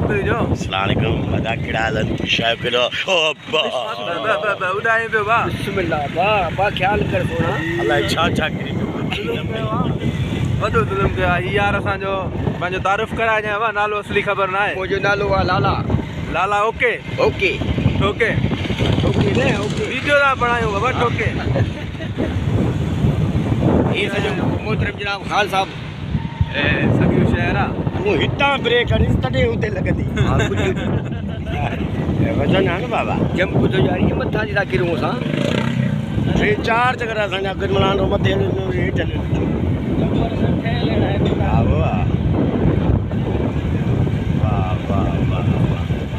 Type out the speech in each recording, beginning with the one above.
तुरी जो अस्सलामुअलैकुम मदा किड़ालन शायद किलो अब्बा उड़ाए पे बा बिस्मिल्लाह बा ख्याल कर सोना अल्लाह छा छा करी वॾो ज़ुल्म कयो आहे यार असांजो पंहिंजो तारीफ़ कराए ॾियां वा नालो असली ख़बर न आहे मुझे नालो आहे लाला लाला ओके ओके ठोके ओके ने ओके वीडियो था बणायूं बाबा ठोके ये सजो मोहतरम जनाब खान साहब ए सॻियूं शहर आहे वो हितां ब्रेक करी तॾहिं हुते लॻंदी वज़न आहे न बाबा जम को तो यार ये मथा जी किरूं असां 3-4 चक्कर असांजा गजमलान मथे हेठि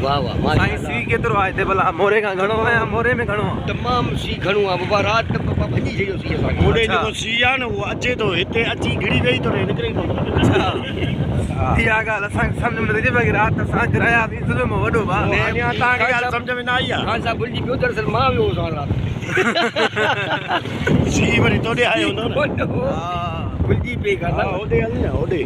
वाह वाह साईं सी केतिरो आहे हिते भला मोरे खां घणो आहे या मोरे में घणो आहे तमामु सी घणो आहे बाबा राति बाबा भॼी छॾियो सी असांखे होॾे जेको सीउ आहे न उहो अचे थो हिते अची घिड़ी वेही थो रहे निकिरे थो इहा ॻाल्हि असांखे सम्झ में नथी अचे की राति असां रहियासीं सुबुह में वॾो भाउ अञा तव्हांखे ॻाल्हि सम्झ में न आई आहे खान साहब भुलिजी पियो दरअसल मां वियो हुउसि हाणे राति सीउ वरी तोॾे आयो हूंदो न भुलिजी पई ॻाल्हि होॾे हल न होॾे